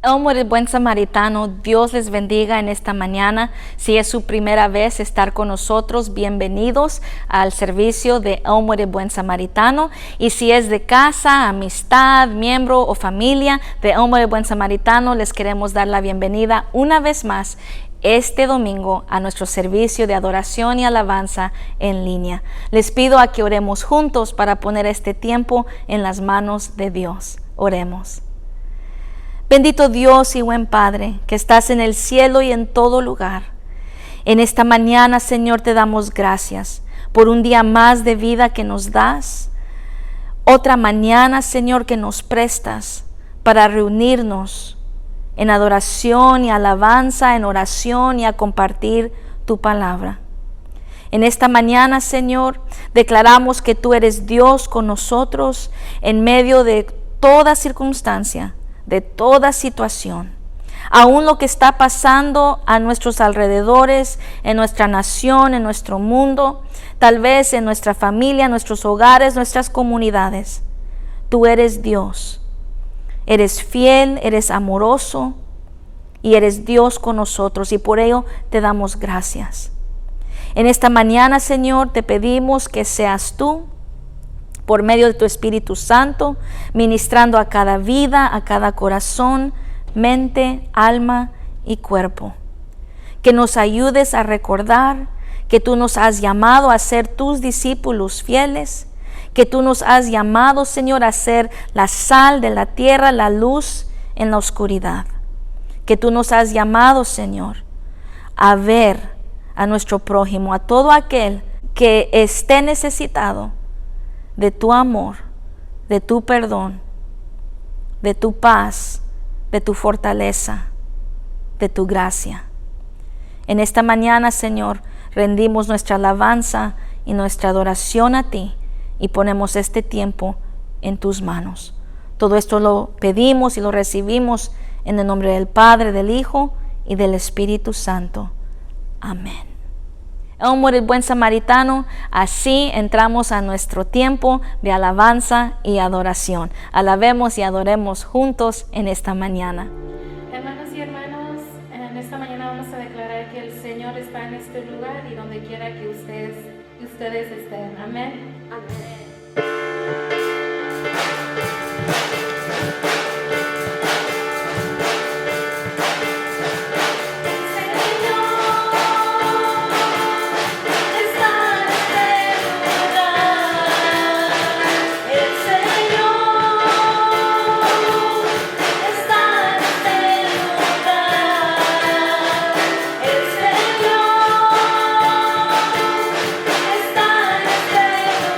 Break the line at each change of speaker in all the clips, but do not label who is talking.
Elmo el Buen Samaritano, Dios les bendiga en esta mañana. Si es su primera vez estar con nosotros, bienvenidos al servicio de Elmo el Buen Samaritano. Y si es de casa, amistad, miembro o familia de Elmo el Buen Samaritano, les queremos dar la bienvenida una vez más este domingo a nuestro servicio de adoración y alabanza en línea. Les pido a que oremos juntos para poner este tiempo en las manos de Dios. Oremos. Bendito Dios y buen Padre, que estás en el cielo y en todo lugar. En esta mañana, Señor, te damos gracias por un día más de vida que nos das. Otra mañana, Señor, que nos prestas para reunirnos en adoración y alabanza, en oración y a compartir tu palabra. En esta mañana, Señor, declaramos que tú eres Dios con nosotros en medio de toda circunstancia, de toda situación, aún lo que está pasando a nuestros alrededores, en nuestra nación, en nuestro mundo, tal vez en nuestra familia, nuestros hogares, nuestras comunidades. Tú eres Dios, eres fiel, eres amoroso y eres Dios con nosotros, y por ello te damos gracias. En esta mañana, Señor, te pedimos que seas tú, por medio de tu Espíritu Santo, ministrando a cada vida, a cada corazón, mente, alma y cuerpo. Que nos ayudes a recordar que tú nos has llamado a ser tus discípulos fieles, que tú nos has llamado, Señor, a ser la sal de la tierra, la luz en la oscuridad. Que tú nos has llamado, Señor, a ver a nuestro prójimo, a todo aquel que esté necesitado de tu amor, de tu perdón, de tu paz, de tu fortaleza, de tu gracia. En esta mañana, Señor, rendimos nuestra alabanza y nuestra adoración a ti y ponemos este tiempo en tus manos. Todo esto lo pedimos y lo recibimos en el nombre del Padre, del Hijo y del Espíritu Santo. Amén. Elmo el Buen Samaritano, así entramos a nuestro tiempo de alabanza y adoración. Alabemos y adoremos juntos en esta mañana.
Hermanos y hermanos, en esta mañana vamos a declarar que el Señor está en este lugar y donde quiera que ustedes estén. Amén. Amén.
Está en este lugar.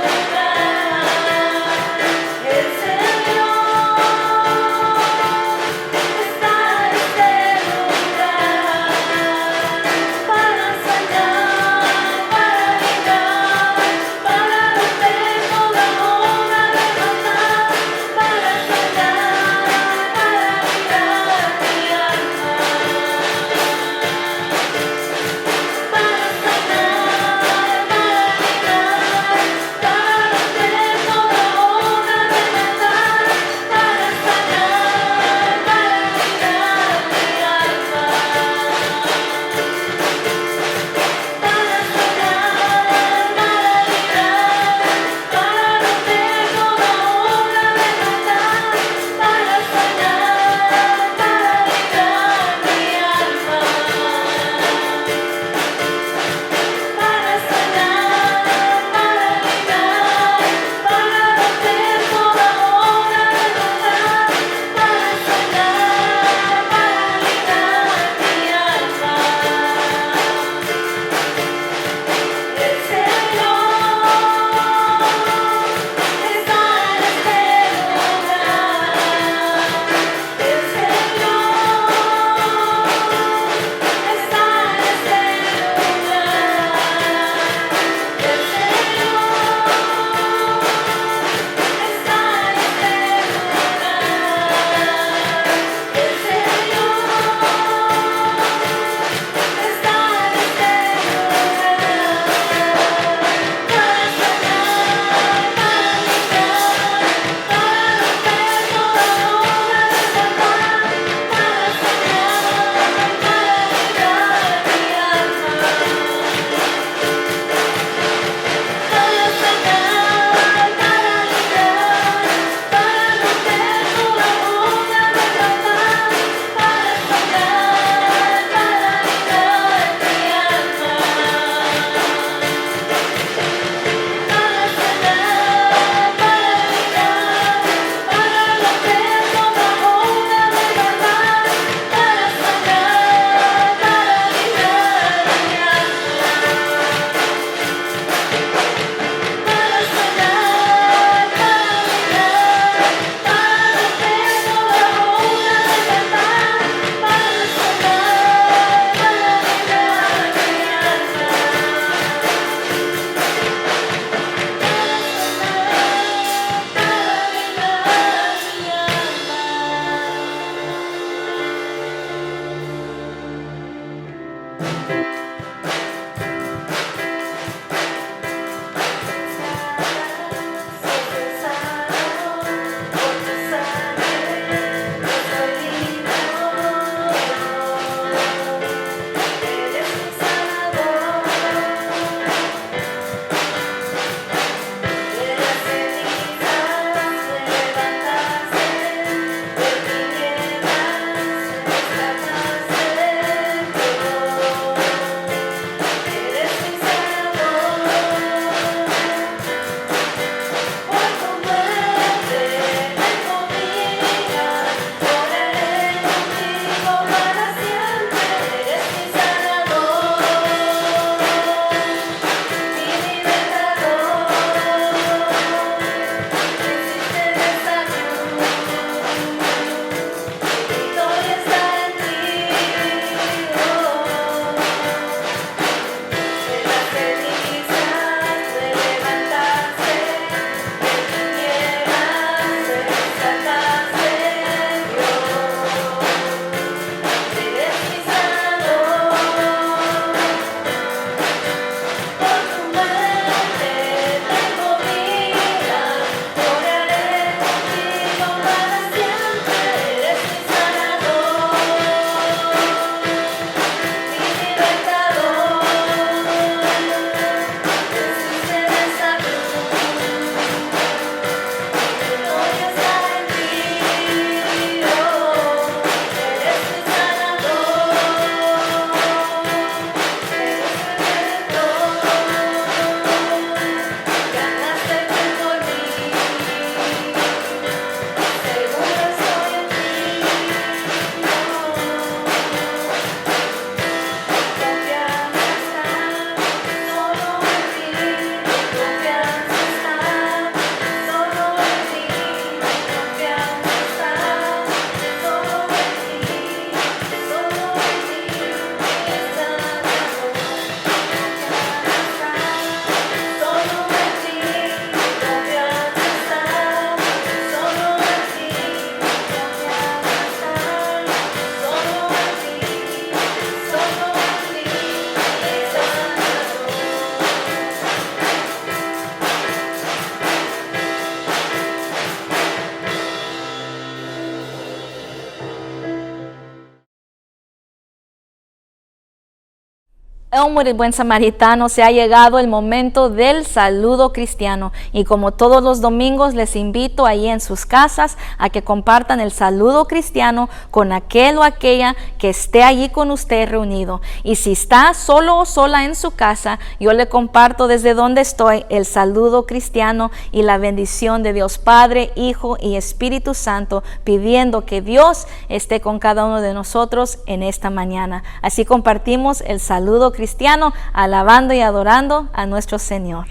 Elmer, buen samaritano, se ha llegado el momento del saludo cristiano y como todos los domingos les invito ahí en sus casas a que compartan el saludo cristiano con aquel o aquella que esté allí con usted reunido. Y si está solo o sola en su casa, yo le comparto desde donde estoy el saludo cristiano y la bendición de Dios Padre, Hijo y Espíritu Santo, pidiendo que Dios esté con cada uno de nosotros en esta mañana. Así compartimos el saludo cristiano, alabando y adorando a nuestro Señor.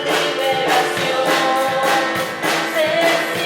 Liberación se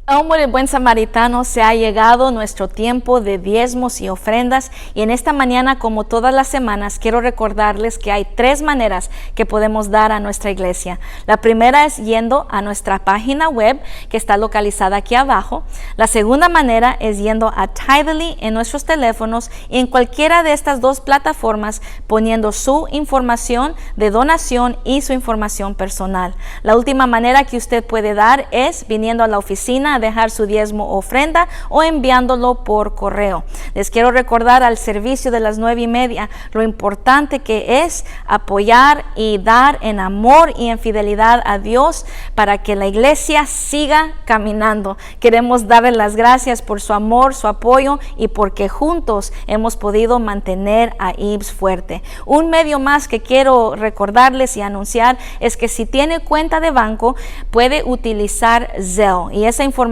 Como el buen samaritano, se ha llegado nuestro tiempo de diezmos y ofrendas, y en esta mañana, como todas las semanas, quiero recordarles que hay 3 maneras que podemos dar a nuestra iglesia. La primera es yendo a nuestra página web, que está localizada aquí abajo. La segunda manera es yendo a Tithely en nuestros teléfonos, y en cualquiera de estas 2 plataformas poniendo su información de donación y su información personal. La última manera que usted puede dar es viniendo a la oficina a dejar su diezmo o ofrenda, o enviándolo por correo. Les quiero recordar al servicio de las 9:30 lo importante que es apoyar y dar en amor y en fidelidad a Dios para que la iglesia siga caminando. Queremos darle las gracias por su amor, su apoyo, y porque juntos hemos podido mantener a IBS fuerte. Un medio más que quiero recordarles y anunciar es que si tiene cuenta de banco, puede utilizar Zelle, y esa información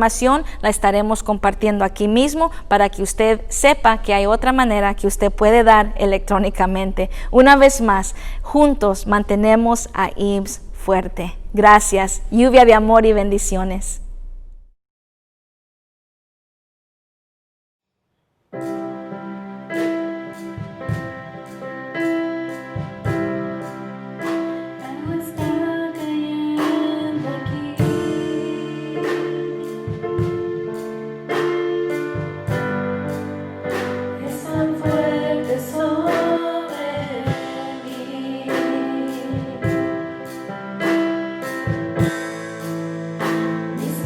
la estaremos compartiendo aquí mismo para que usted sepa que hay otra manera que usted puede dar electrónicamente. Una vez más, juntos mantenemos a IBS fuerte. Gracias. Lluvia de amor y bendiciones.
Mis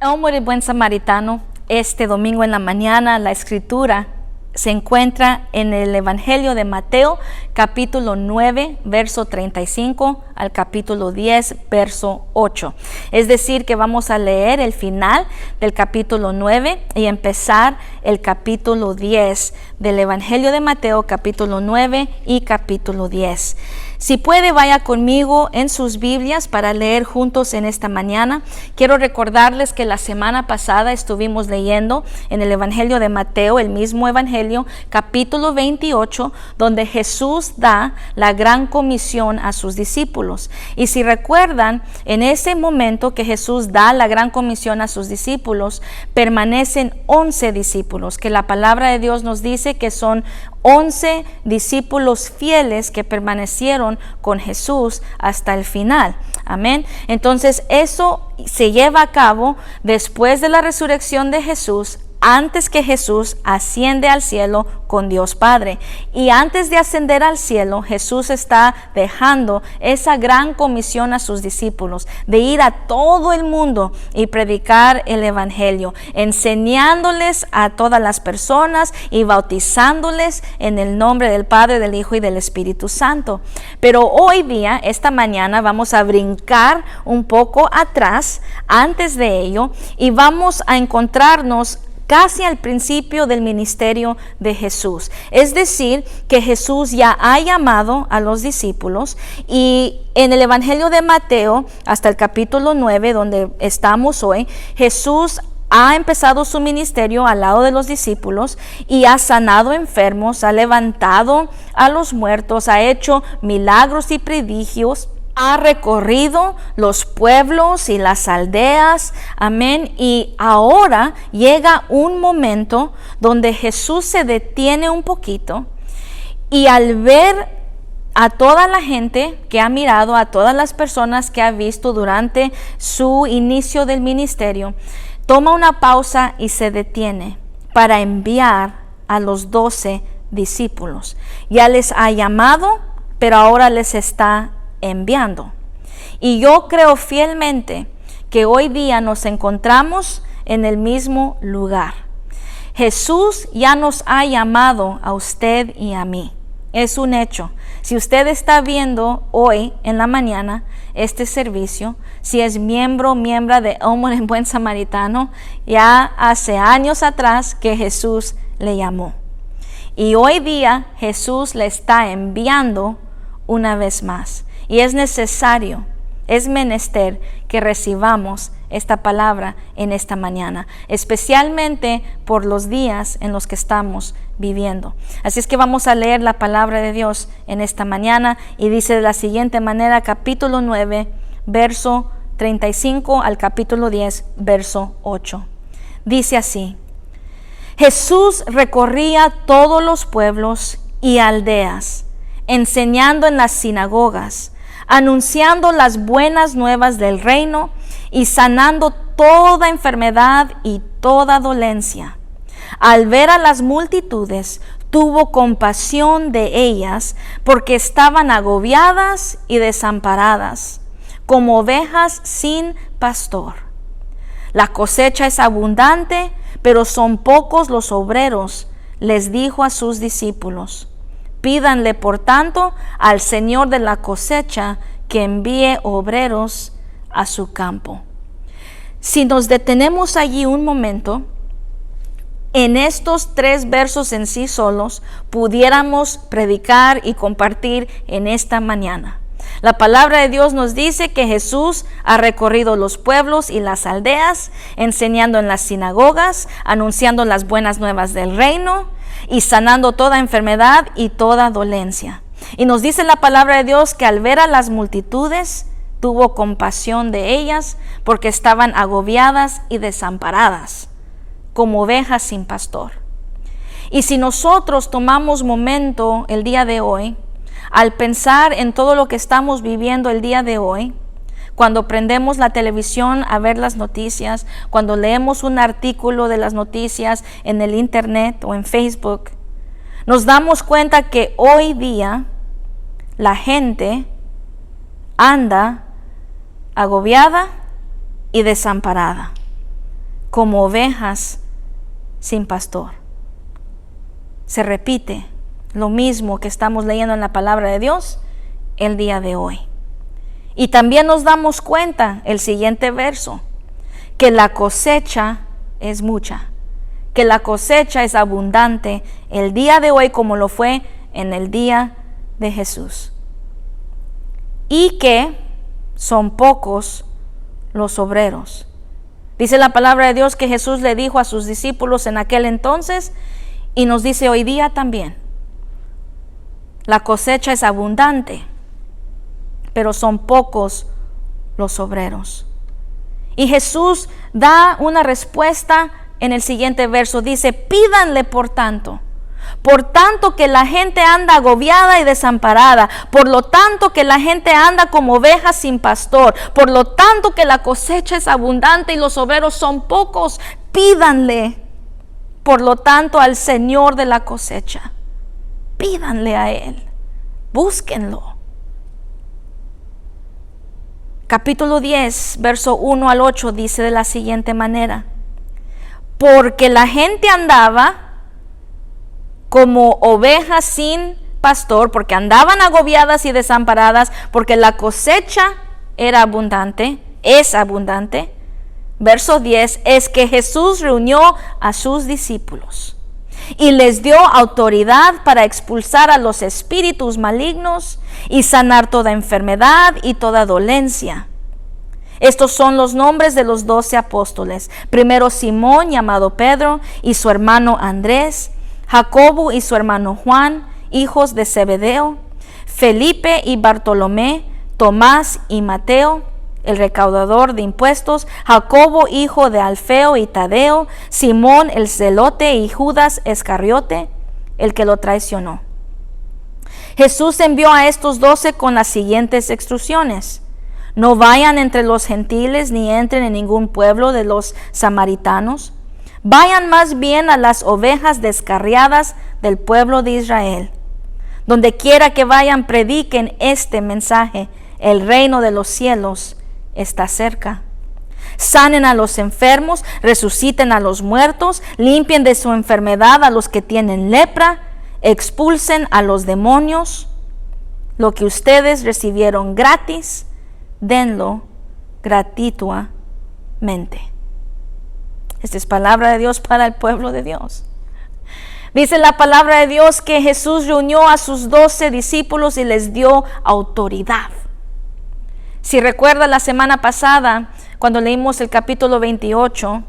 Elmo de Buen Samaritano, este domingo en la mañana, la escritura se encuentra en el Evangelio de Mateo, capítulo 9, verso 35 al capítulo 10, verso 8. Es decir, que vamos a leer el final del capítulo 9 y empezar el capítulo 10 del Evangelio de Mateo, capítulo 9 y capítulo 10. Si puede, vaya conmigo en sus Biblias para leer juntos en esta mañana. Quiero recordarles que la semana pasada estuvimos leyendo en el Evangelio de Mateo, el mismo Evangelio, capítulo 28, donde Jesús da la gran comisión a sus discípulos. Y si recuerdan, en ese momento que Jesús da la gran comisión a sus discípulos, permanecen 11 discípulos, que la palabra de Dios nos dice que son 11 discípulos fieles que permanecieron con Jesús hasta el final. Amén. Entonces eso se lleva a cabo después de la resurrección de Jesús, antes que Jesús asciende al cielo con Dios Padre. Y antes de ascender al cielo, Jesús está dejando esa gran comisión a sus discípulos de ir a todo el mundo y predicar el Evangelio, enseñándoles a todas las personas y bautizándoles en el nombre del Padre, del Hijo y del Espíritu Santo. Pero hoy día, esta mañana, vamos a brincar un poco atrás antes de ello y vamos a encontrarnos casi al principio del ministerio de Jesús. Es decir, que Jesús ya ha llamado a los discípulos, y en el Evangelio de Mateo, hasta el capítulo 9, donde estamos hoy, Jesús ha empezado su ministerio al lado de los discípulos y ha sanado enfermos, ha levantado a los muertos, ha hecho milagros y prodigios. Ha recorrido los pueblos y las aldeas, amén, y ahora llega un momento donde Jesús se detiene un poquito y al ver a toda la gente que ha mirado, a todas las personas que ha visto durante su inicio del ministerio, toma una pausa y se detiene para enviar a los 12 discípulos. Ya les ha llamado, pero ahora les está enviando. Y yo creo fielmente que hoy día nos encontramos en el mismo lugar. Jesús ya nos ha llamado a usted y a mí. Es un hecho. Si usted está viendo hoy en la mañana este servicio, si es miembro de Elmo de Buen Samaritano, ya hace años atrás que Jesús le llamó. Y hoy día Jesús le está enviando una vez más. Y es necesario, es menester que recibamos esta palabra en esta mañana, especialmente por los días en los que estamos viviendo. Así es que vamos a leer la palabra de Dios en esta mañana, y dice de la siguiente manera, capítulo 9, verso 35 al capítulo 10, verso 8. Dice así: Jesús recorría todos los pueblos y aldeas, enseñando en las sinagogas, anunciando las buenas nuevas del reino y sanando toda enfermedad y toda dolencia. Al ver a las multitudes, tuvo compasión de ellas, porque estaban agobiadas y desamparadas, como ovejas sin pastor. La cosecha es abundante, pero son pocos los obreros, les dijo a sus discípulos. Pídanle, por tanto, al Señor de la cosecha que envíe obreros a su campo. Si nos detenemos allí un momento, en estos 3 versos en sí solos, pudiéramos predicar y compartir en esta mañana. La palabra de Dios nos dice que Jesús ha recorrido los pueblos y las aldeas, enseñando en las sinagogas, anunciando las buenas nuevas del reino y sanando toda enfermedad y toda dolencia. Y nos dice la palabra de Dios que al ver a las multitudes, tuvo compasión de ellas, porque estaban agobiadas y desamparadas, como ovejas sin pastor. Y si nosotros tomamos momento el día de hoy, al pensar en todo lo que estamos viviendo el día de hoy, cuando prendemos la televisión a ver las noticias, cuando leemos un artículo de las noticias en el internet o en Facebook, nos damos cuenta que hoy día la gente anda agobiada y desamparada. como ovejas sin pastor. Se repite lo mismo que estamos leyendo en la palabra de Dios el día de hoy. Y también nos damos cuenta, el siguiente verso, que la cosecha es mucha, que la cosecha es abundante el día de hoy como lo fue en el día de Jesús. Y que son pocos los obreros. Dice la palabra de Dios que Jesús le dijo a sus discípulos en aquel entonces, y nos dice hoy día también, la cosecha es abundante, pero son pocos los obreros. Y Jesús da una respuesta en el siguiente verso. Dice, pídanle por tanto que la gente anda agobiada y desamparada, por lo tanto que la gente anda como ovejas sin pastor, por lo tanto que la cosecha es abundante y los obreros son pocos, pídanle por lo tanto al Señor de la cosecha, pídanle a Él, búsquenlo. Capítulo 10, verso 1 al 8 dice de la siguiente manera, porque la gente andaba como ovejas sin pastor, porque andaban agobiadas y desamparadas, porque la cosecha era abundante, es abundante. Verso 10, es que Jesús reunió a sus discípulos y les dio autoridad para expulsar a los espíritus malignos y sanar toda enfermedad y toda dolencia. Estos son los nombres de los 12 apóstoles. Primero Simón, llamado Pedro, y su hermano Andrés, Jacobo y su hermano Juan, hijos de Zebedeo, Felipe y Bartolomé, Tomás y Mateo, el recaudador de impuestos, Jacobo, hijo de Alfeo y Tadeo, Simón el celote y Judas Iscariote, el que lo traicionó. Jesús envió a estos 12 con las siguientes instrucciones: no vayan entre los gentiles ni entren en ningún pueblo de los samaritanos. Vayan más bien a las ovejas descarriadas del pueblo de Israel. Donde quiera que vayan, prediquen este mensaje: el reino de los cielos está cerca. Sanen a los enfermos, resuciten a los muertos, limpien de su enfermedad a los que tienen lepra, expulsen a los demonios. Lo que ustedes recibieron gratis, denlo gratuitamente. Esta es palabra de Dios para el pueblo de Dios. Dice la palabra de Dios que Jesús reunió a sus 12 discípulos y les dio autoridad. Si recuerda la semana pasada, cuando leímos el capítulo 28,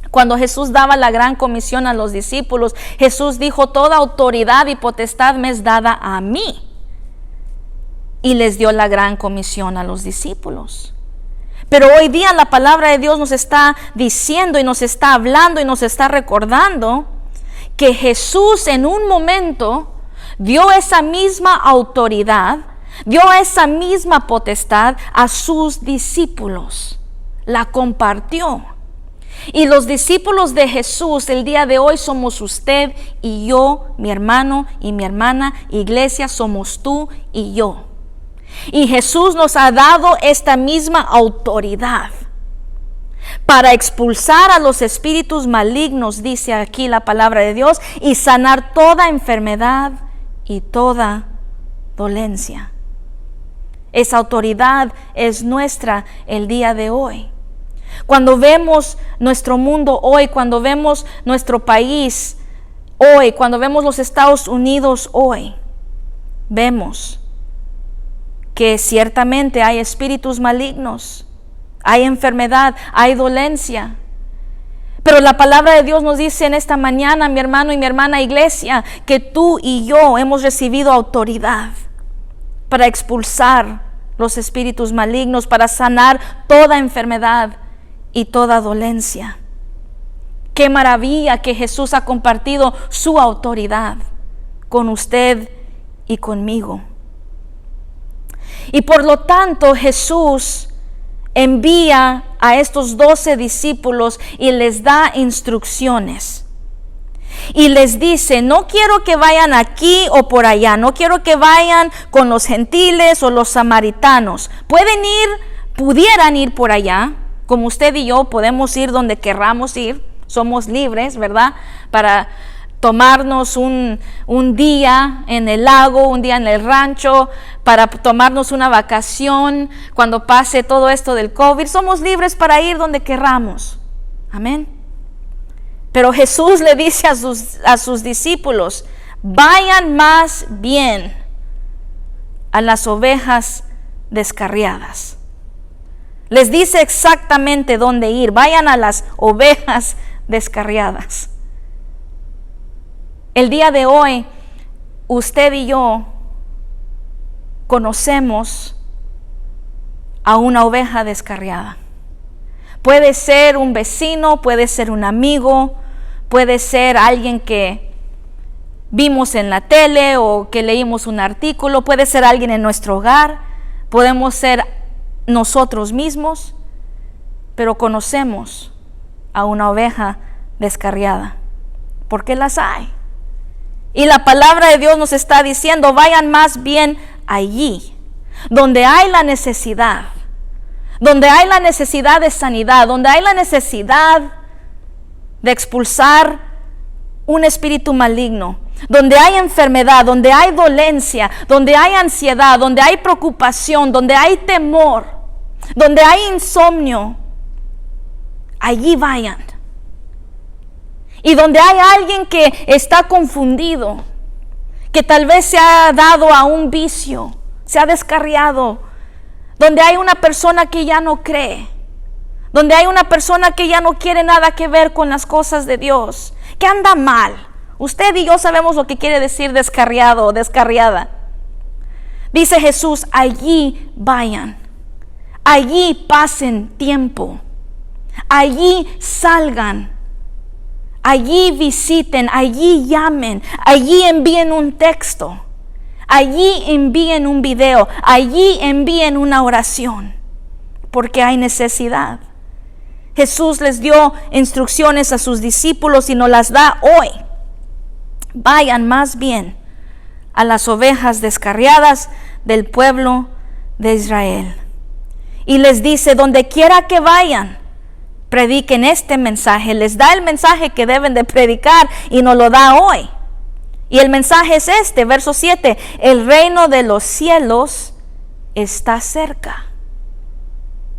cuando Jesús daba la gran comisión a los discípulos, Jesús dijo: toda autoridad y potestad me es dada a mí. Y les dio la gran comisión a los discípulos. Pero hoy día la palabra de Dios nos está diciendo y nos está hablando y nos está recordando que Jesús en un momento dio esa misma autoridad, dio esa misma potestad a sus discípulos, la compartió. Y los discípulos de Jesús el día de hoy somos usted y yo, mi hermano y mi hermana, iglesia, somos tú y yo. Y Jesús nos ha dado esta misma autoridad para expulsar a los espíritus malignos, dice aquí la palabra de Dios, y sanar toda enfermedad y toda dolencia. Esa autoridad es nuestra el día de hoy. Cuando vemos nuestro mundo hoy, cuando vemos nuestro país hoy, cuando vemos los Estados Unidos hoy, vemos que ciertamente hay espíritus malignos, hay enfermedad, hay dolencia. Pero la palabra de Dios nos dice en esta mañana, mi hermano y mi hermana iglesia, que tú y yo hemos recibido autoridad para expulsar los espíritus malignos, para sanar toda enfermedad y toda dolencia. Qué maravilla que Jesús ha compartido su autoridad con usted y conmigo. Y por lo tanto Jesús envía a estos 12 discípulos y les da instrucciones. Y les dice: no quiero que vayan aquí o por allá, no quiero que vayan con los gentiles o los samaritanos. Pudieran ir por allá como usted y yo podemos ir donde querramos ir, somos libres, ¿verdad? Para tomarnos un día en el lago, un día en el rancho, para tomarnos una vacación cuando pase todo esto del COVID. Somos libres para ir donde querramos. Amén. Pero Jesús le dice a sus discípulos, vayan más bien a las ovejas descarriadas. Les dice exactamente dónde ir. Vayan a las ovejas descarriadas. El día de hoy, usted y yo conocemos a una oveja descarriada. Puede ser un vecino, puede ser un amigo, puede ser alguien que vimos en la tele o que leímos un artículo, puede ser alguien en nuestro hogar, podemos ser nosotros mismos, pero conocemos a una oveja descarriada, porque las hay. Y la palabra de Dios nos está diciendo, vayan más bien allí, donde hay la necesidad, de sanidad, donde hay la necesidad de expulsar un espíritu maligno, donde hay enfermedad, donde hay dolencia, donde hay ansiedad, donde hay preocupación, donde hay temor, donde hay insomnio. Allí vayan. Y donde hay alguien que está confundido, que tal vez se ha dado a un vicio, se ha descarriado, donde hay una persona que ya no cree, donde hay una persona que ya no quiere nada que ver con las cosas de Dios, que anda mal. Usted y yo sabemos lo que quiere decir descarriado o descarriada. Dice Jesús, allí vayan, allí pasen tiempo, allí salgan, allí visiten, allí llamen, allí envíen un texto, allí envíen un video, allí envíen una oración, porque hay necesidad. Jesús les dio instrucciones a sus discípulos y nos las da hoy. Vayan más bien a las ovejas descarriadas del pueblo de Israel. Y les dice, donde quiera que vayan, prediquen este mensaje. Les da el mensaje que deben de predicar y nos lo da hoy. Y el mensaje es este, verso 7. El reino de los cielos está cerca.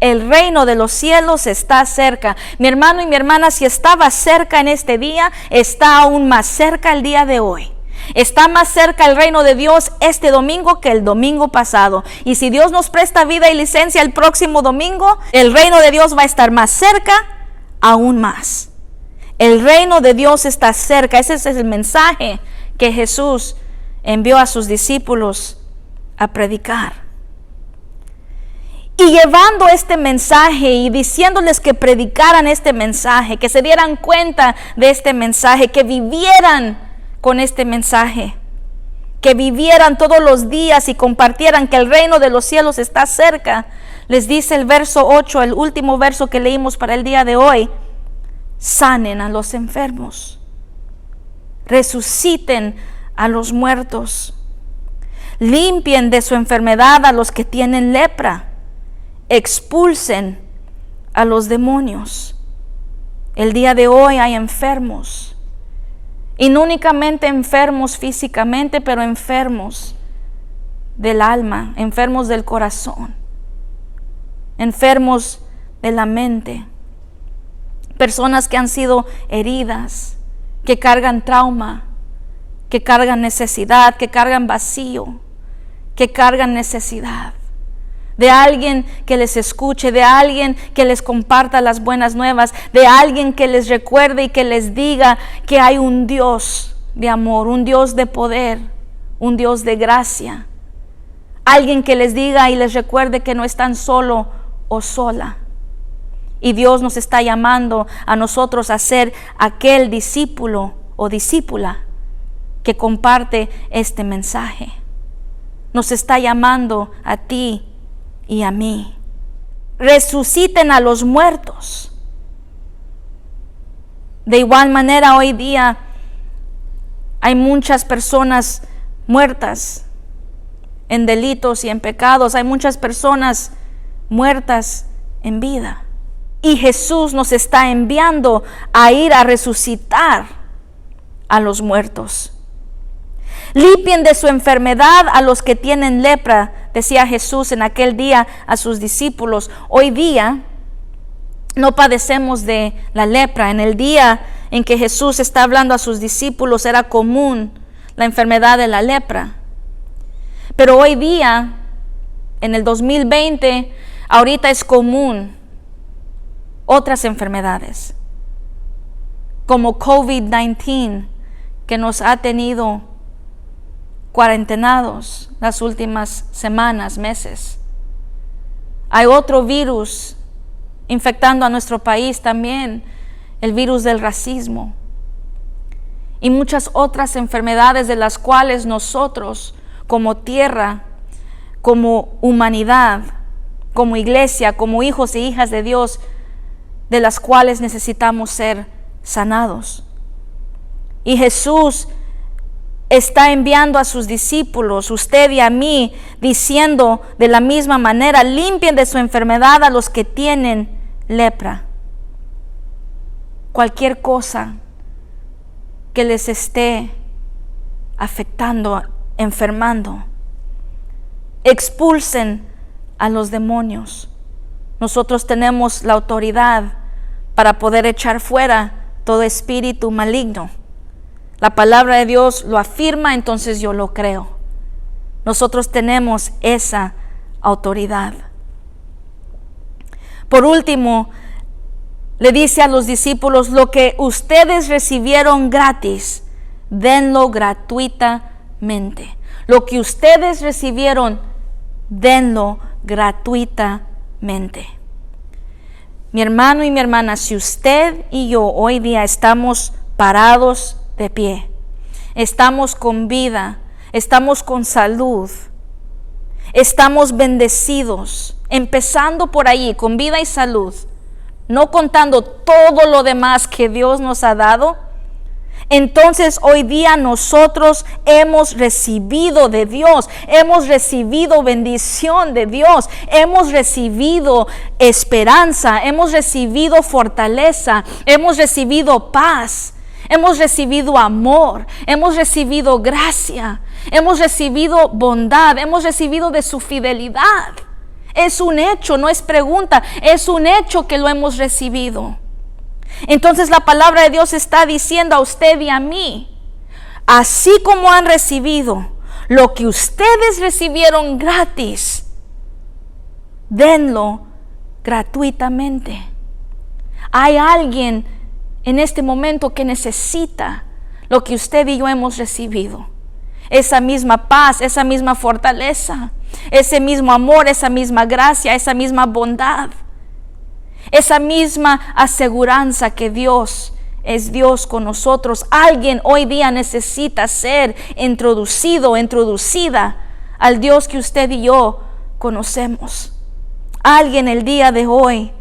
El reino de los cielos está cerca. Mi hermano y mi hermana, si estaba cerca en este día, está aún más cerca el día de hoy. Está más cerca el reino de Dios este domingo que el domingo pasado. Y si Dios nos presta vida y licencia el próximo domingo, el reino de Dios va a estar más cerca, aún más. El reino de Dios está cerca. Ese es el mensaje que Jesús envió a sus discípulos a predicar. Y llevando este mensaje y diciéndoles que predicaran este mensaje, que se dieran cuenta de este mensaje, que vivieran con este mensaje, que vivieran todos los días y compartieran que el reino de los cielos está cerca. Les dice el verso 8, el último verso que leímos para el día de hoy: sanen a los enfermos, resuciten a los muertos, limpien de su enfermedad a los que tienen lepra, expulsen a los demonios. El día de hoy hay enfermos, y no únicamente enfermos físicamente, pero enfermos del alma, enfermos del corazón, enfermos de la mente, personas que han sido heridas, que cargan trauma, que cargan necesidad, que cargan vacío, que cargan necesidad. De alguien que les escuche, de alguien que les comparta las buenas nuevas, de alguien que les recuerde y que les diga que hay un Dios de amor, un Dios de poder, un Dios de gracia. Alguien que les diga y les recuerde que no están solo o sola. Y Dios nos está llamando a nosotros a ser aquel discípulo o discípula que comparte este mensaje. Nos está llamando a ti y a mí. Resuciten a los muertos. De igual manera, hoy día hay muchas personas muertas en delitos y en pecados. Hay muchas personas muertas en vida. Y Jesús nos está enviando a ir a resucitar a los muertos. Limpien de su enfermedad a los que tienen lepra, decía Jesús en aquel día a sus discípulos. Hoy día no padecemos de la lepra. En el día en que Jesús está hablando a sus discípulos era común la enfermedad de la lepra. Pero hoy día, en el 2020, ahorita es común otras enfermedades, como COVID-19, que nos ha tenido cuarentenados las últimas semanas, meses. Hay otro virus infectando a nuestro país también, el virus del racismo. Y muchas otras enfermedades de las cuales nosotros, como tierra, como humanidad, como iglesia, como hijos e hijas de Dios, de las cuales necesitamos ser sanados. Y Jesús está enviando a sus discípulos, usted y a mí, diciendo de la misma manera: limpien de su enfermedad a los que tienen lepra. Cualquier cosa que les esté afectando, enfermando, expulsen a los demonios. Nosotros tenemos la autoridad para poder echar fuera todo espíritu maligno. La palabra de Dios lo afirma, entonces yo lo creo. Nosotros tenemos esa autoridad. Por último, le dice a los discípulos: lo que ustedes recibieron gratis, denlo gratuitamente. Lo que ustedes recibieron, denlo gratuitamente. Mi hermano y mi hermana, si usted y yo hoy día estamos parados de pie, estamos con vida, estamos con salud, estamos bendecidos, empezando por ahí, con vida y salud, no contando todo lo demás que Dios nos ha dado, entonces hoy día nosotros hemos recibido de Dios, hemos recibido bendición de Dios, hemos recibido esperanza, hemos recibido fortaleza, hemos recibido paz, hemos recibido amor, hemos recibido gracia, hemos recibido bondad, hemos recibido de su fidelidad. Es un hecho, no es pregunta, es un hecho que lo hemos recibido. Entonces la palabra de Dios está diciendo a usted y a mí: así como han recibido lo que ustedes recibieron gratis, denlo gratuitamente. Hay alguien en este momento que necesita lo que usted y yo hemos recibido. Esa misma paz, esa misma fortaleza, ese mismo amor, esa misma gracia, esa misma bondad, esa misma aseguranza que Dios es Dios con nosotros. Alguien hoy día necesita ser introducido, introducida al Dios que usted y yo conocemos. Alguien el día de hoy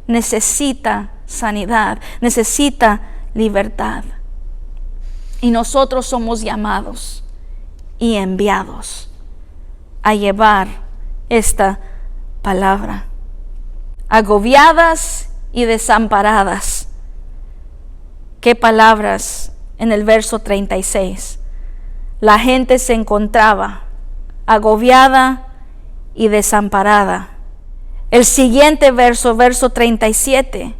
necesita sanidad, necesita libertad. Y nosotros somos llamados y enviados a llevar esta palabra. Agobiadas y desamparadas. ¿Qué palabras en el verso 36? La gente se encontraba agobiada y desamparada. El siguiente verso, verso 37.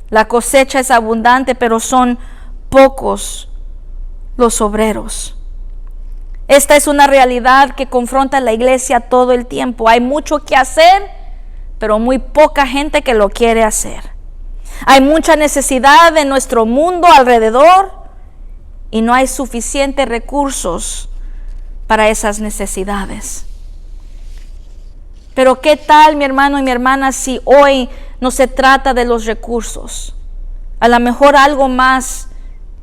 La cosecha es abundante, pero son pocos los obreros. Esta es una realidad que confronta a la iglesia todo el tiempo. Hay mucho que hacer, pero muy poca gente que lo quiere hacer. Hay mucha necesidad en nuestro mundo alrededor y no hay suficientes recursos para esas necesidades. Pero ¿qué tal, mi hermano y mi hermana, si hoy no se trata de los recursos? A lo mejor algo más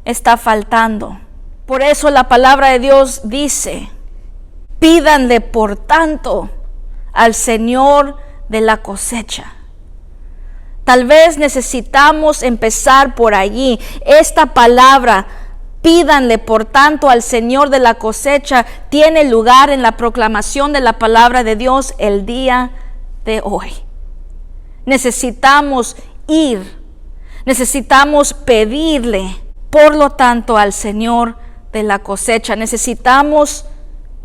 está faltando. Por eso la palabra de Dios dice: pídanle por tanto al Señor de la cosecha. Tal vez necesitamos empezar por allí. Esta palabra, pídanle por tanto al Señor de la cosecha, tiene lugar en la proclamación de la palabra de Dios el día de hoy. necesitamos ir, necesitamos pedirle, por lo tanto, al Señor de la cosecha. Necesitamos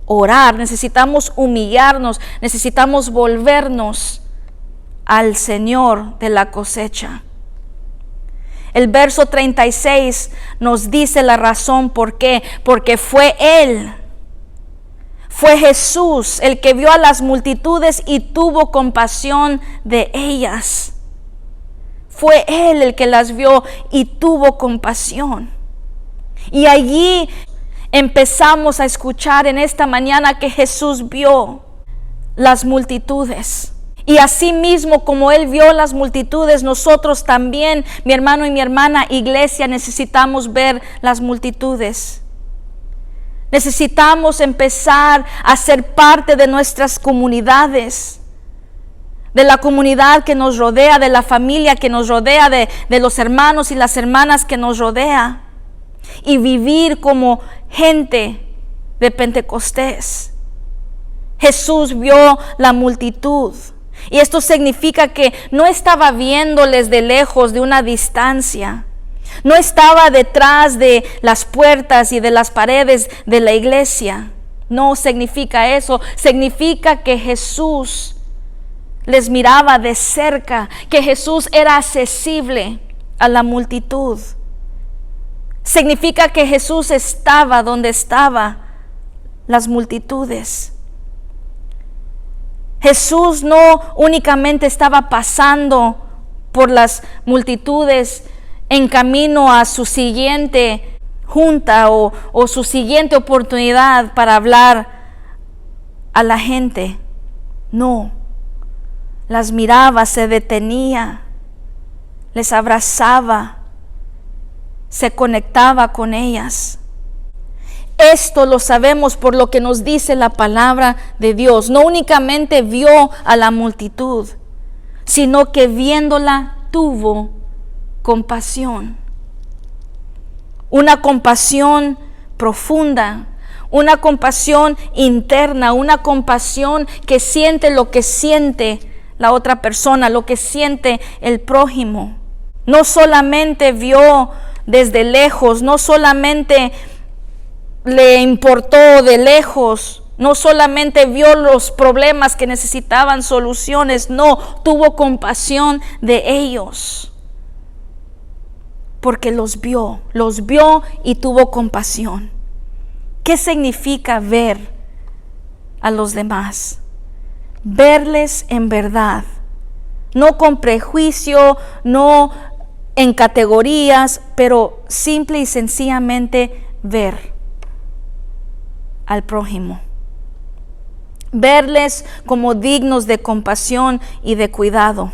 orar, necesitamos humillarnos, necesitamos volvernos al Señor de la cosecha. El verso 36 nos dice la razón por qué. Porque fue Él, fue Jesús el que vio a las multitudes y tuvo compasión de ellas. Fue Él el que las vio y tuvo compasión. Y allí empezamos a escuchar en esta mañana que Jesús vio las multitudes. Y así mismo como Él vio las multitudes, nosotros también, mi hermano y mi hermana, iglesia, necesitamos ver las multitudes. Necesitamos empezar a ser parte de nuestras comunidades, de la comunidad que nos rodea, de la familia que nos rodea, de los hermanos y las hermanas que nos rodea, y vivir como gente de Pentecostés. Jesús vio la multitud, y esto significa que no estaba viéndoles de lejos, de una distancia. No estaba detrás de las puertas y de las paredes de la iglesia. No significa eso. Significa que Jesús les miraba de cerca, que Jesús era accesible a la multitud. Significa que Jesús estaba donde estaban las multitudes. Jesús no únicamente estaba pasando por las multitudes en camino a su siguiente junta o su siguiente oportunidad para hablar a la gente. No, las miraba, se detenía, les abrazaba, se conectaba con ellas. Esto lo sabemos por lo que nos dice la palabra de Dios. No únicamente vio a la multitud, sino que viéndola tuvo compasión. Una compasión profunda, una compasión interna, una compasión que siente lo que siente la otra persona, lo que siente el prójimo. No solamente vio desde lejos, no solamente le importó de lejos, no solamente vio los problemas que necesitaban soluciones, no, tuvo compasión de ellos, porque los vio y tuvo compasión. ¿Qué significa ver a los demás? Verles en verdad, no con prejuicio, no en categorías, pero simple y sencillamente ver al prójimo. Verles como dignos de compasión y de cuidado.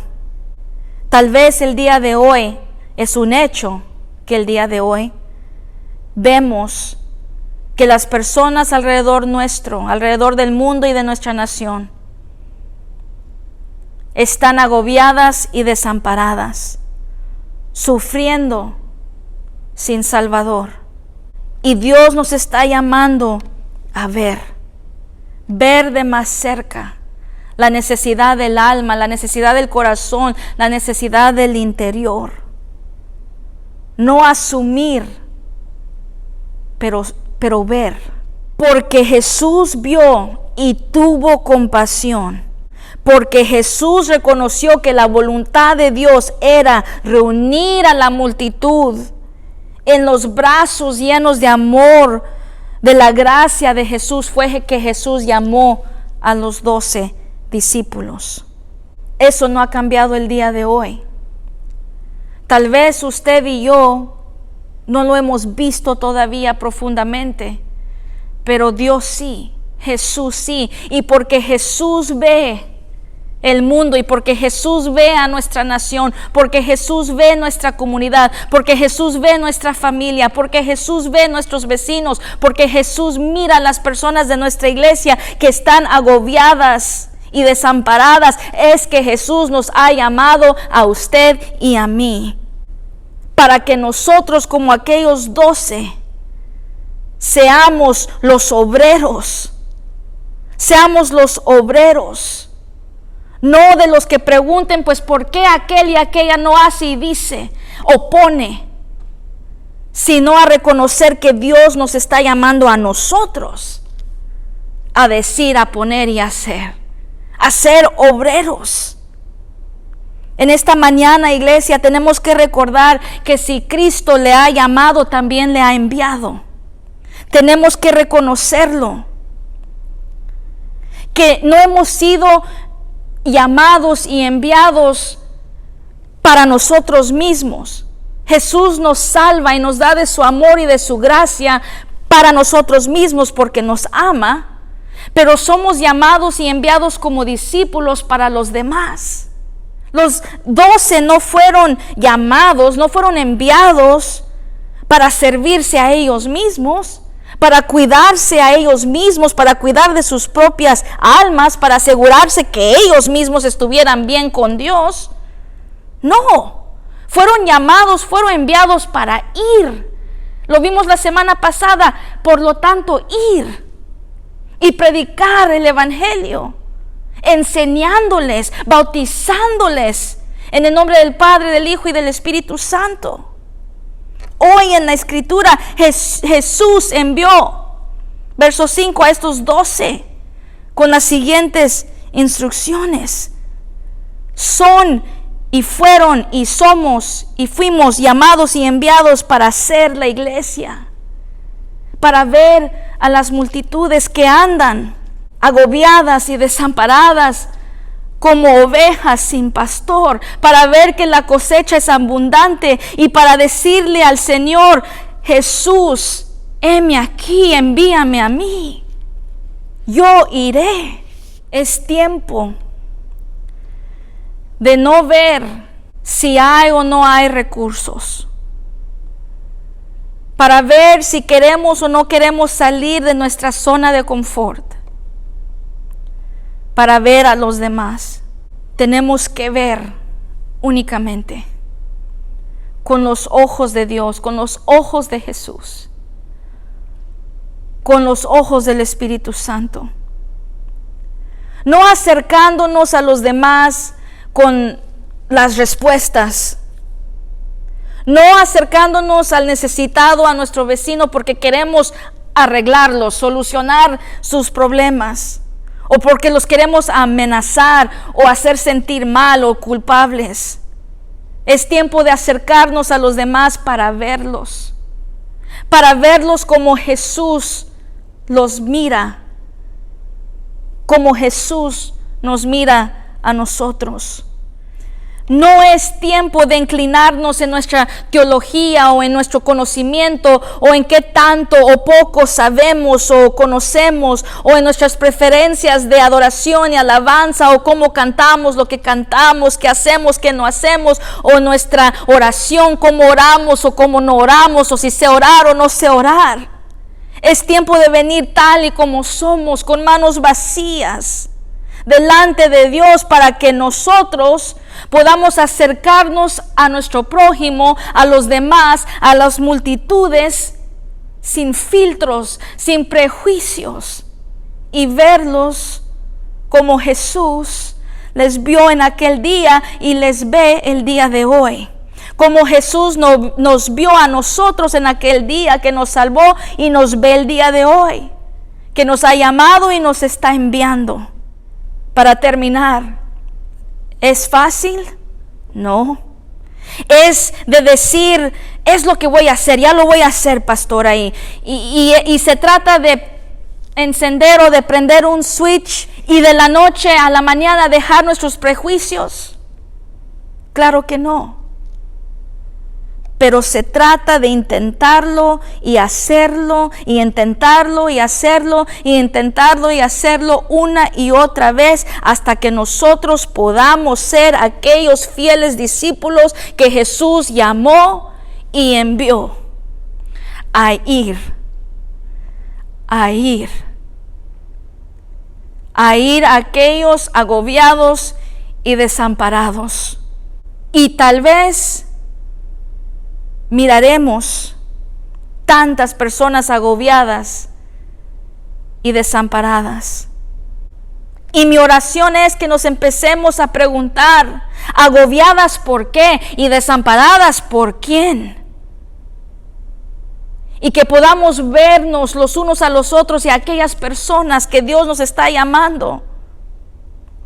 Tal vez el día de hoy es un hecho que el día de hoy vemos que las personas alrededor nuestro, alrededor del mundo y de nuestra nación, están agobiadas y desamparadas, sufriendo sin Salvador. Y Dios nos está llamando a ver de más cerca la necesidad del alma, la necesidad del corazón, la necesidad del interior. No asumir, pero ver. Porque Jesús vio y tuvo compasión. Porque Jesús reconoció que la voluntad de Dios era reunir a la multitud en los brazos llenos de amor, de la gracia de Jesús. Fue que Jesús llamó a los 12 discípulos. Eso no ha cambiado el día de hoy. Tal vez usted y yo no lo hemos visto todavía profundamente, pero Dios sí, Jesús sí. Y porque Jesús ve el mundo, y porque Jesús ve a nuestra nación, porque Jesús ve nuestra comunidad, porque Jesús ve nuestra familia, porque Jesús ve nuestros vecinos, porque Jesús mira a las personas de nuestra iglesia que están agobiadas y desamparadas, es que Jesús nos ha llamado a usted y a mí, para que nosotros, como aquellos 12, seamos los obreros, No de los que pregunten, pues, ¿por qué aquel y aquella no hace y dice o pone? Sino a reconocer que Dios nos está llamando a nosotros a decir, a poner y a ser obreros. En esta mañana, iglesia, tenemos que recordar que si Cristo le ha llamado, también le ha enviado. Tenemos que reconocerlo. Que no hemos sido llamados y enviados para nosotros mismos. Jesús nos salva y nos da de su amor y de su gracia para nosotros mismos porque nos ama, pero somos llamados y enviados como discípulos para los demás. Los 12 no fueron llamados, no fueron enviados para servirse a ellos mismos, para cuidarse a ellos mismos, para cuidar de sus propias almas, para asegurarse que ellos mismos estuvieran bien con Dios. No, fueron llamados, fueron enviados para ir. Lo vimos la semana pasada, por lo tanto, ir y predicar el evangelio, enseñándoles, bautizándoles en el nombre del Padre, del Hijo y del Espíritu Santo. Hoy en la Escritura Jesús envió, verso 5, a estos 12 con las siguientes instrucciones. Son y fueron y somos y fuimos llamados y enviados para ser la iglesia, para ver a las multitudes que andan agobiadas y desamparadas como ovejas sin pastor, para ver que la cosecha es abundante y para decirle al Señor: Jesús, heme aquí, envíame a mí, yo iré. Es tiempo de no ver si hay o no hay recursos, para ver si queremos o no queremos salir de nuestra zona de confort, para ver a los demás. Tenemos que ver únicamente con los ojos de Dios, con los ojos de Jesús, con los ojos del Espíritu Santo. No acercándonos a los demás con las respuestas, no acercándonos al necesitado, a nuestro vecino, porque queremos arreglarlos, solucionar sus problemas, o porque los queremos amenazar o hacer sentir mal o culpables. Es tiempo de acercarnos a los demás para verlos como Jesús los mira, como Jesús nos mira a nosotros. No es tiempo de inclinarnos en nuestra teología o en nuestro conocimiento o en qué tanto o poco sabemos o conocemos o en nuestras preferencias de adoración y alabanza o cómo cantamos, lo que cantamos, qué hacemos, qué no hacemos, o nuestra oración, cómo oramos o cómo no oramos, o si sé orar o no sé orar. Es tiempo de venir tal y como somos, con manos vacías, delante de Dios, para que nosotros podamos acercarnos a nuestro prójimo, a los demás, a las multitudes, sin filtros, sin prejuicios, y verlos como Jesús les vio en aquel día y les ve el día de hoy. Como Jesús nos vio a nosotros en aquel día, que nos salvó, y nos ve el día de hoy, que nos ha llamado y nos está enviando. Para terminar, ¿es fácil? No. Es de decir, es lo que voy a hacer, ya lo voy a hacer, pastora. Y se trata de encender o de prender un switch y de la noche a la mañana dejar nuestros prejuicios. Claro que no. Pero se trata de intentarlo y hacerlo, y intentarlo y hacerlo, y intentarlo y hacerlo una y otra vez, hasta que nosotros podamos ser aquellos fieles discípulos que Jesús llamó y envió a ir a aquellos agobiados y desamparados. Y tal vez miraremos tantas personas agobiadas y desamparadas, Y mi oración es que nos empecemos a preguntar, agobiadas por qué y desamparadas por quién. Y que podamos vernos los unos a los otros y a aquellas personas que Dios nos está llamando.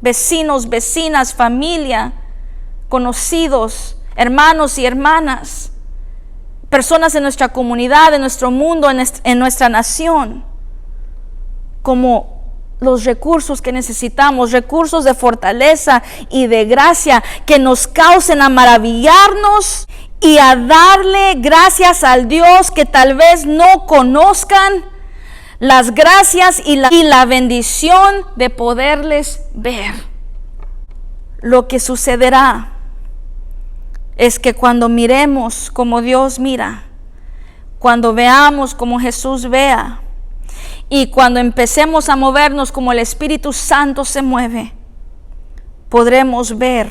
Vecinos, vecinas, familia, conocidos, hermanos y hermanas. Personas en nuestra comunidad, en nuestro mundo, en nuestra nación. Como los recursos que necesitamos, recursos de fortaleza y de gracia que nos causen a maravillarnos y a darle gracias al Dios que tal vez no conozcan, las gracias y la bendición de poderles ver. Lo que sucederá es que cuando miremos como Dios mira, cuando veamos como Jesús vea, y cuando empecemos a movernos como el Espíritu Santo se mueve, podremos ver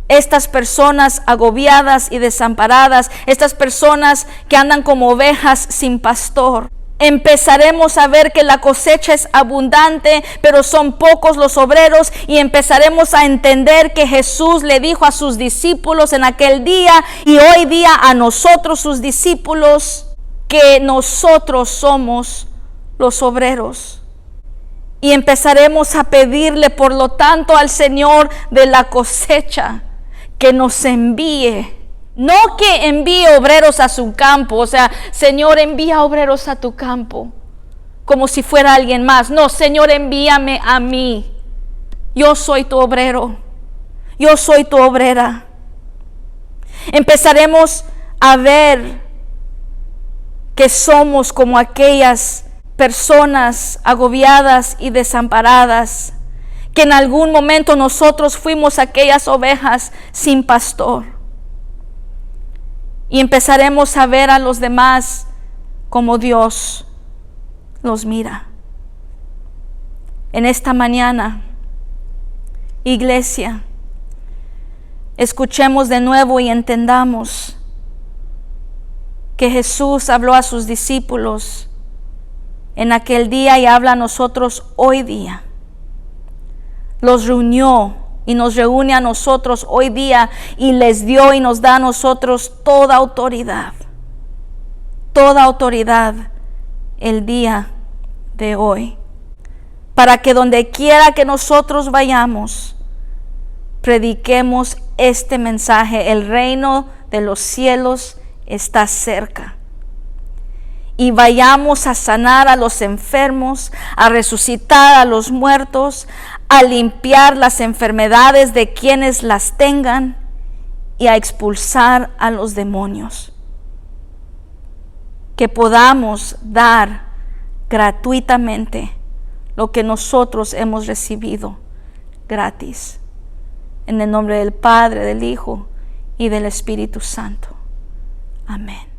estas personas agobiadas y desamparadas, estas personas que andan como ovejas sin pastor. Empezaremos a ver que la cosecha es abundante, pero son pocos los obreros, y empezaremos a entender que Jesús le dijo a sus discípulos en aquel día y hoy día a nosotros, sus discípulos, que nosotros somos los obreros. Y empezaremos a pedirle, por lo tanto, al Señor de la cosecha que nos envíe. No que envíe obreros a su campo, o sea, Señor, envía obreros a tu campo, como si fuera alguien más. No, Señor, envíame a mí. Yo soy tu obrero, yo soy tu obrera. Empezaremos a ver que somos como aquellas personas agobiadas y desamparadas, que en algún momento nosotros fuimos aquellas ovejas sin pastor. Y empezaremos a ver a los demás como Dios los mira. En esta mañana, iglesia, escuchemos de nuevo y entendamos que Jesús habló a sus discípulos en aquel día y habla a nosotros hoy día. Los reunió y nos reúne a nosotros hoy día y les dio y nos da a nosotros toda autoridad el día de hoy, para que donde quiera que nosotros vayamos, prediquemos este mensaje: el reino de los cielos está cerca. Y vayamos a sanar a los enfermos, a resucitar a los muertos, a limpiar las enfermedades de quienes las tengan y a expulsar a los demonios. Que podamos dar gratuitamente lo que nosotros hemos recibido gratis. En el nombre del Padre, del Hijo y del Espíritu Santo. Amén.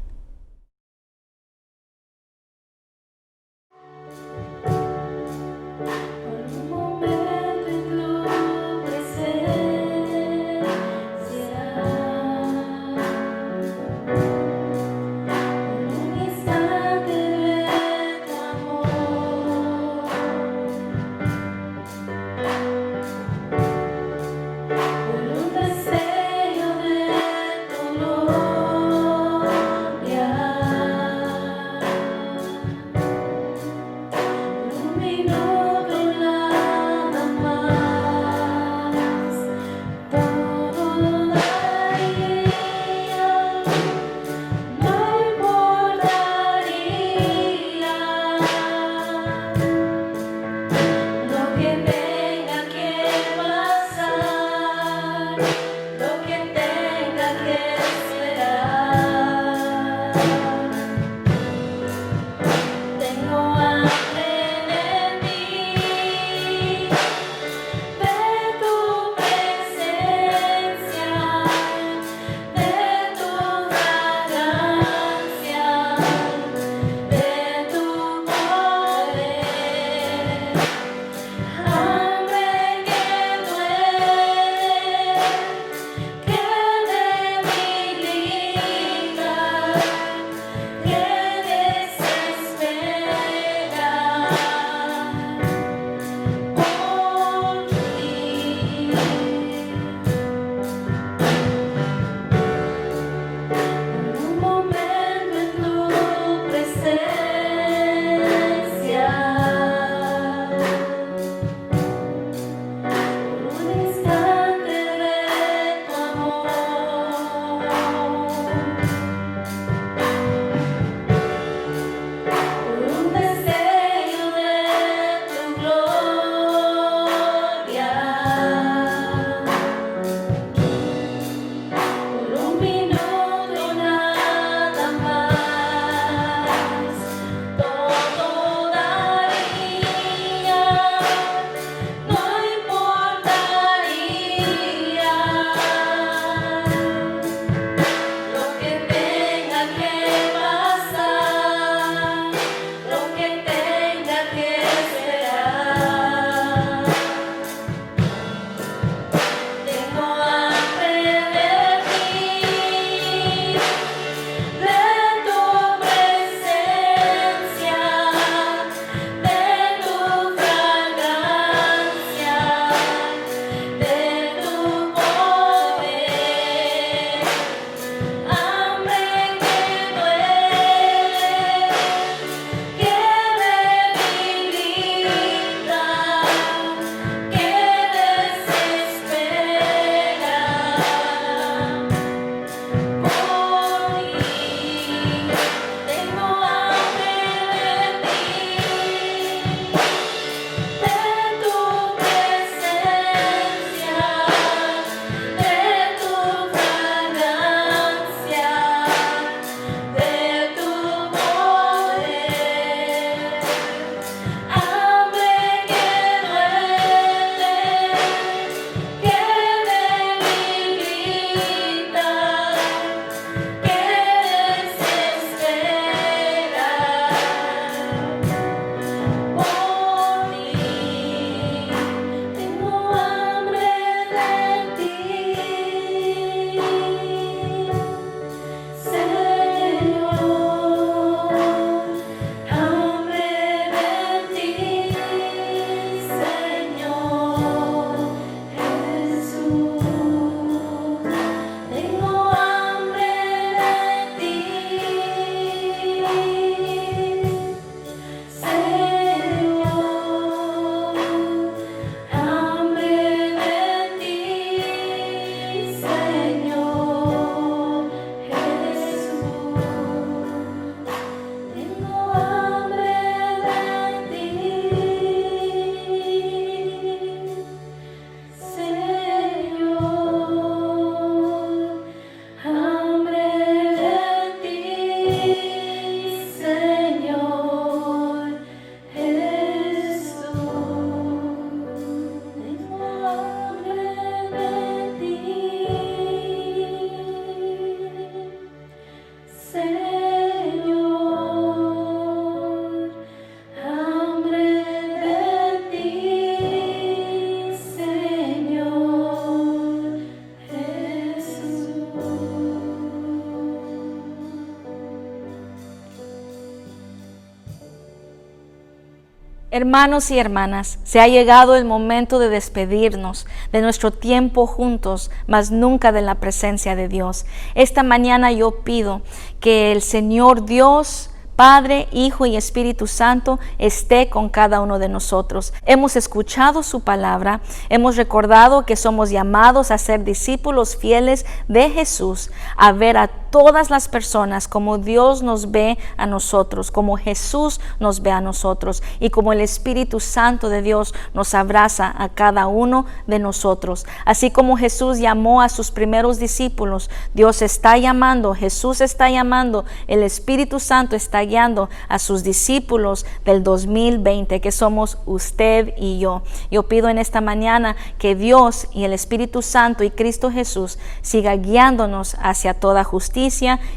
Hermanos y hermanas, se ha llegado el momento de despedirnos de nuestro tiempo juntos, mas nunca de la presencia de Dios. Esta mañana yo pido que el Señor Dios, Padre, Hijo y Espíritu Santo esté con cada uno de nosotros. Hemos escuchado su palabra, hemos recordado que somos llamados a ser discípulos fieles de Jesús, a ver a todas las personas como Dios nos ve a nosotros, como Jesús nos ve a nosotros y como el Espíritu Santo de Dios nos abraza a cada uno de nosotros. Así como Jesús llamó a sus primeros discípulos, Dios está llamando, Jesús está llamando, el Espíritu Santo está guiando a sus discípulos del 2020, que somos usted y yo. Yo pido en esta mañana que Dios y el Espíritu Santo y Cristo Jesús siga guiándonos hacia toda justicia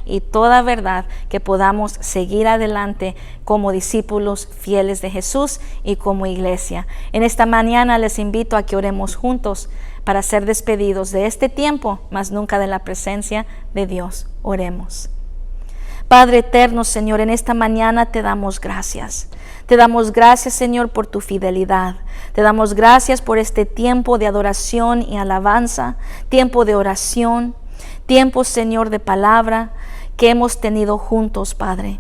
y toda verdad, que podamos seguir adelante como discípulos fieles de Jesús y como iglesia. En esta mañana les invito a que oremos juntos para ser despedidos de este tiempo, mas nunca de la presencia de Dios. Oremos. Padre eterno, Señor, en esta mañana te damos gracias. Te damos gracias, Señor, por tu fidelidad. Te damos gracias por este tiempo de adoración y alabanza, tiempo de oración, tiempo, Señor, de palabra que hemos tenido juntos, Padre,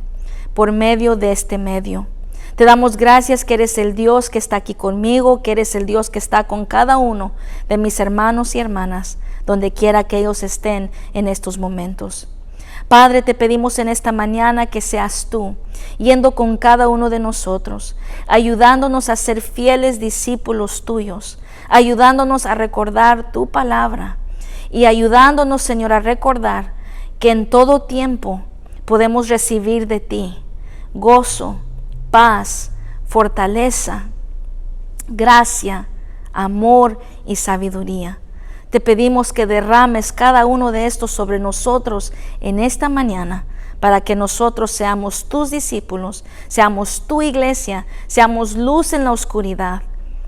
por medio de este medio. Te damos gracias que eres el Dios que está aquí conmigo, que eres el Dios que está con cada uno de mis hermanos y hermanas, donde quiera que ellos estén en estos momentos. Padre, te pedimos en esta mañana que seas tú, yendo con cada uno de nosotros, ayudándonos a ser fieles discípulos tuyos, ayudándonos a recordar tu palabra y ayudándonos, Señor, a recordar que en todo tiempo podemos recibir de ti gozo, paz, fortaleza, gracia, amor y sabiduría. Te pedimos que derrames cada uno de estos sobre nosotros en esta mañana, para que nosotros seamos tus discípulos, seamos tu iglesia, seamos luz en la oscuridad,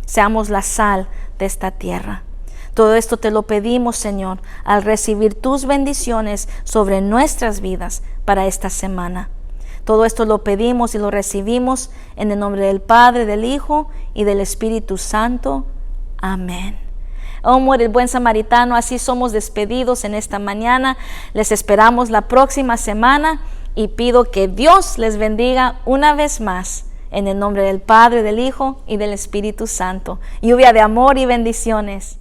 seamos la sal de esta tierra. Todo esto te lo pedimos, Señor, al recibir tus bendiciones sobre nuestras vidas para esta semana. Todo esto lo pedimos y lo recibimos en el nombre del Padre, del Hijo y del Espíritu Santo. Amén. Oh, muere el buen samaritano, así somos despedidos en esta mañana. Les esperamos la próxima semana y pido que Dios les bendiga una vez más. En el nombre del Padre, del Hijo y del Espíritu Santo. Lluvia de amor y bendiciones.